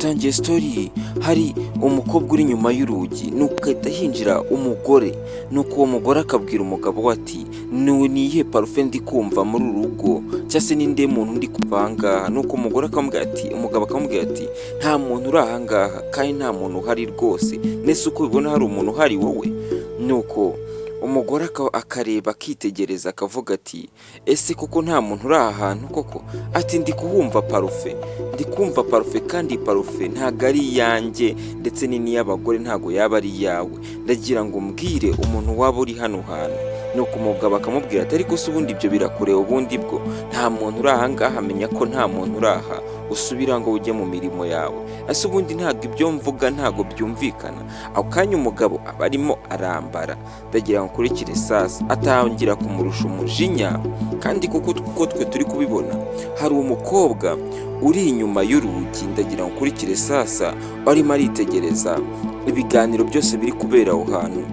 batangiye story hari umukobwa uri inyuma y'urugi nuko ahita hinjira umugore, nuko uwo mugore akabwira umugabo we ati niyihe parufe ndi kumva muri uru rugo cyangwa se ninde muntu ndi kumva aha ngaha. Nuko umugabo akamubwira ati nta muntu uri aha ngaha kandi nta muntu uhari rwose, nese uko ubibona hari umuntu uhari wowe? Nuko umugore akareba akitegereza akavuga ati ese koko nta muntu uri aha hantu koko? Ati ndi kumva parufe kandi parufe ntago ari iyanjye ndetse n'iy'abagore ntago yaba ari iyawe, ndagira ngo mbwire umuntu waba uri hano hantu. Nuko umugabo akamubwira ati ariko se ubundi ibyo birakureba, ubundi bwo nta muntu uri aha ngaha, amenya ko nta muntu uri aha, usubira ngo ujye mu mirimo yawe. Ese ubundi ntabwo ibyo mvuga ntabwo byumvikana? Ako kanya umugabo aba arimo arambara, ndagira ngo ukurikire sasa, atangira kumurusha umujinya kandi kuko twe turi kubibona hari umukobwa uri inyuma y'urugi, ndagira ngo ukurikire sasa, arimo aritegereza ibiganiro byose biri kubera aho hantu.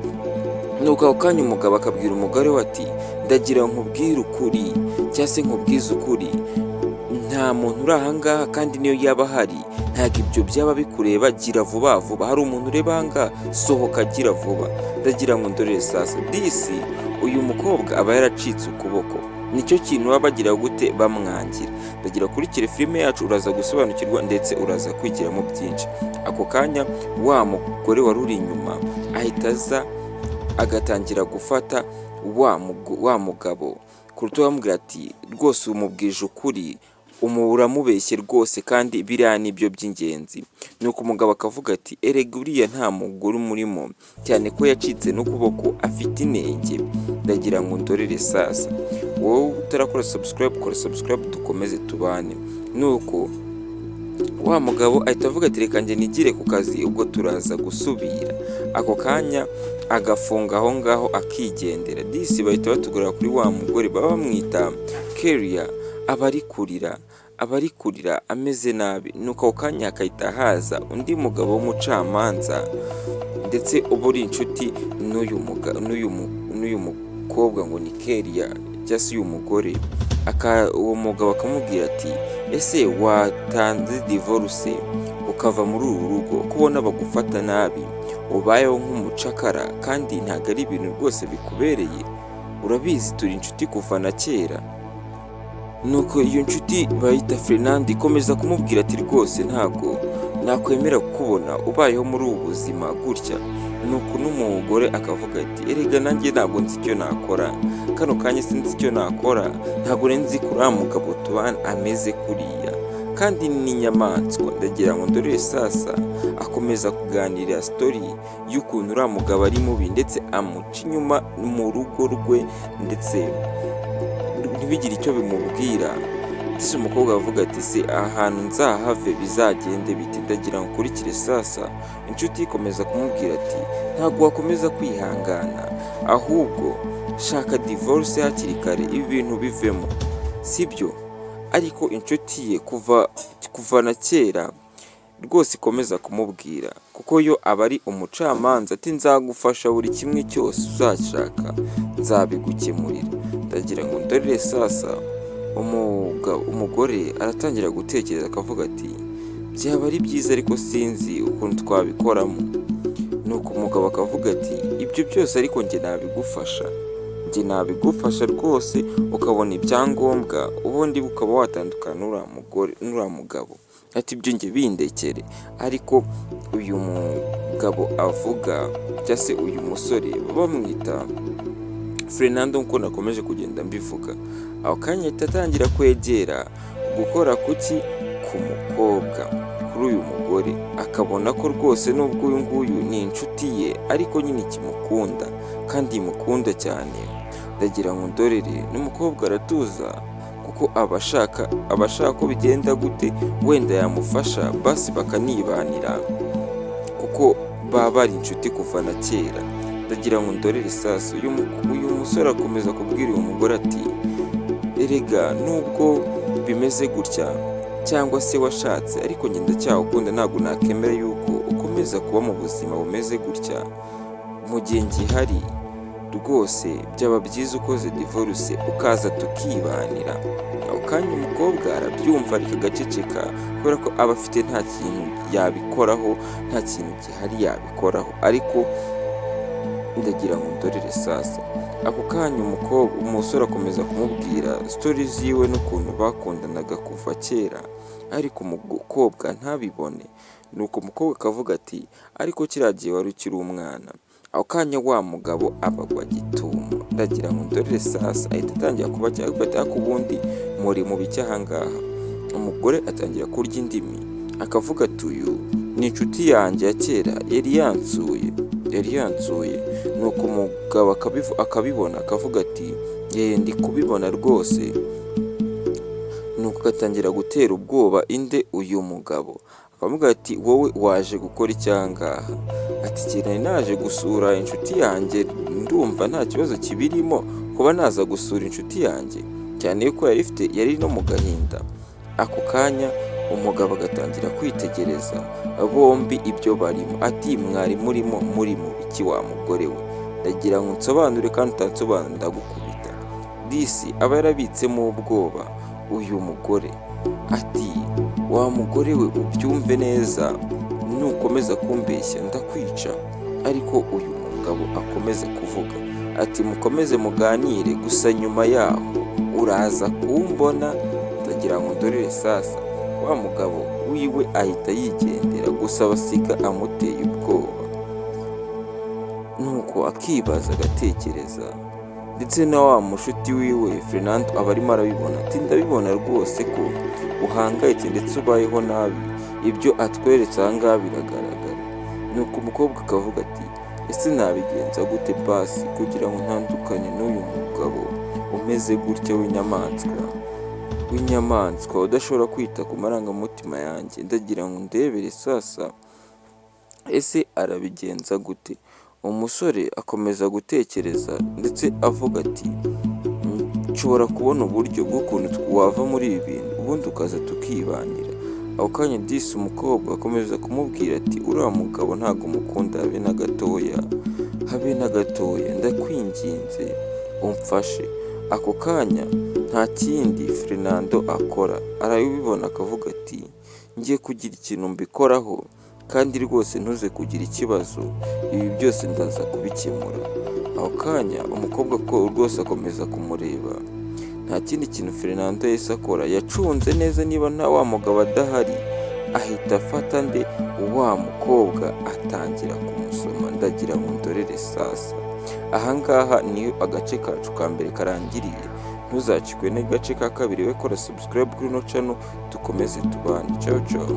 Nuko ako kanya umugabo akabwira umugore we ati ndagira ngo nkubwire ukuri cyangwa se nkubwize ukuri, nta muntu uri aha ngaha kandi niyo yaba ahari ntabwo ibyo byaba bikureba, gira vuba vuba, hari umuntu ureba aha ngaha, sohoka gira vuba. Ndagira ngo ndorere sasa disi uyu mukobwa aba yaracitse ukuboko, nicyo kintu baba bagira gute bamwangira. Ndagira kurikira filime yacu uraza gusobanukirwa ndetse uraza kwigiramo byinshi. Ako kanya wa mugore wari uri inyuma ahita aza agatangira gufata wa mugabo ku rutugu amubwira ati rwose umubwije ukuri, uramubeshye rwose kandi biriya nibyo by'ingenzi. Nuko umugabo akavuga ati erega uriya nta mugore umurimo cyane ko yacitse n'ukuboko afite inenge. Ndagira ngo ndorere sasa, wowe utarakora subscribe kora subscribe dukomeze tubane. Nuko wa mugabo ahita avuga ati reka njye nigire ku kazi ubwo turaza gusubira. Ako kanya agafunga aho ngaho akigendera. Disi bahita batugura kuri wa mugore baba bamwita Keria, aba ari kurira ameze nabi. Nuko ako kanya akahita haza undi mugabo w'umucamanza ndetse uba uri inshuti n'uyu mukobwa ngo ni Keria cyangwa se uyu mugore. Uwo mugabo akamubwira ati ese watanze divorce ukava muri uru rugo, kubona bagufata nabi, ubayeho nk'umucakara kandi ntabwo ari ibintu rwose bikubereye, urabizi turi inshuti kuva na kera. Nuko iyo nshuti bayita Fernande ikomeza kumubwira ati rwose ntabwo nakwemera kukubona ubayeho muri ubu buzima gutya. Nuko n'umugore akavuga ati erega nanjye ntabwo nzi icyo nakora, kano kanya sinzi icyo nakora, ntabwo nzi ko uriya mugabo tubana ameze kuriya kandi ni inyamaswa. Ndagira ngo ndorere sasa, akomeza kuganira story y'ukuntu uriya mugabo ari mubi ndetse amuca inyuma mu rugo rwe ndetse ntibigire icyo bimubwira. Ese umukobwa avuga ati se ahantu nzahave bizagende bite? Ndagira ngo ukurikire sasa, inshuti ikomeza kumubwira ati ntabwo wakomeza kwihangana, ahubwo shaka divorce hakiri kare ibi bintu bivemo, sibyo? Ariko inshuti ye kuva na kera rwose ikomeza kumubwira, kuko yo aba ari umucamanza ati nzagufasha buri kimwe cyose uzashaka nzabigukemurira. Ndagira ngo ndorere sasa, umugore aratangira gutekereza akavuga ati byaba ari byiza ariko sinzi ukuntu twabikoramo. Nuko umugabo akavuga ati ibyo byose ariko njye nabigufasha rwose ukabona ibyangombwa, ubundi ukaba watandukana n'uriya mugabo. Ati ibyo njye bindekere. Ariko uyu mugabo avuga cyangwa se uyu musore bamwita Fernando nk'uko nakomeje kugenda mbivuga, aho kanya ahita atangira kwegera gukora kuki ku mukobwa, kuri uyu mugore, akabona ko rwose nubwo uyu nguyu ni inshuti ye ariko nyine kimukunda kandi imukunda cyane. Ndagira ngo ndorere n'umukobwa aratuza kuko abashaka ko bigenda gute wenda yamufasha basi bakanibanira kuko baba bari inshuti kuva na kera. Ndagira ngo ndorere sasa, uyu musore akomeza kubwira uyu mugore ati erega nubwo bimeze gutya cyangwa se washatse ariko njye ndacyagukunda, ntabwo nakemera yuko ukomeza kuba mu buzima bumeze gutya mu gihe ngihari. rwose byaba byiza ukoze divorce ukaza tukibanira. Ako kanya umukobwa arabyumva ariko agaceceka kubera ko aba afite nta kintu yabikoraho, nta kintu gihari yabikoraho, ariko ndagira ngo ndorere sasa. Ako kanya umusore akomeza kumubwira story ziwe n'ukuntu bakundanaga kuva kera, ariko umukobwa ntabibone. Nuko umukobwa akavuga ati ariko kiriya gihe wari ukiri umwana. Ako kanya wa mugabo abagwa gitumo. Ndagira ngo ndorere sasa, ahita atangira kuba cyangwa ariko ubundi muri mu biki aha ngaha. Umugore atangira kurya indimi akavuga ati uyu ni inshuti yanjye ya kera yari yansuye. Nuko umugabo akabibona akavuga ati ndi kubibona rwose. Nuko agatangira gutera ubwoba uyu mugabo akavuga ati wowe waje gukora iki aha ngaha? Ati nari naje gusura inshuti yanjye, ndumva nta kibazo kibirimo kuba naza gusura inshuti yanjye, cyane yuko yari no mu gahinda. Ako kanya umugabo agatangira kwitegereza bombi ibyo barimo, ati mwari muri mu biki wa mugore we? Ndagira ngo nsobanure kandi utansobanura ndagukubita. Disi aba yarabitsemo ubwoba uyu mugore, ati wa mugore we ubyumve neza, nukomeza kumbeshya ndakwica. Ariko uyu mugabo akomeza kuvuga ati mukomeze muganire, gusa nyuma yaho uraza kumbona. Ndagira ngo ndorere sasa, wa mugabo wiwe ahita yigendera, gusa basiga amuteye ubwoba. Nuko akibaza agatekereza, ndetse na wa mushuti wiwe Fernando aba arimo arabibona ati ndabibona rwose ko uhangayitse ndetse ubayeho nabi, ibyo atweretse aha ngaha biragaragara. Nuko umukobwa akavuga ati ese nabigenza gute basi kugira ngo ntandukane n'uyu mugabo umeze gutya w'inyamaswa udashobora kwita ku marangamutima yanjye? Ndagira ngo ndebere sasa ese arabigenza gute. Umusore akomeza gutekereza ndetse avuga ati nshobora kubona uburyo bw'ukuntu wava muri ibi bintu ubundi ukaza tukibanira. Ako kanya disi umukobwa akomeza kumubwira ati uriya mugabo ntabwo mukunda habe na gatoya, ndakwinginze umfashe. Ako kanya nta kindi Fernando akora, arabibona akavuga ati ngiye kugira ikintu mbikoraho, kandi rwose ntuze kugira ikibazo, ibi byose ndaza kubikemura. Ako kanya umukobwa rwose akomeza kumureba, nta kindi kintu Fernando yahise akora, yacunze neza niba nta wa mugabo adahari, ahita afata wa mukobwa atangira kumusoma. Ndagira ngo ndorere sasa, aha ngaha niyo agace kacu ka mbere karangiriye. Ntuzacikwe n'agace ka kabiri, we kora subscribe kuri ino channel dukomeze tubane. Ciao ciao.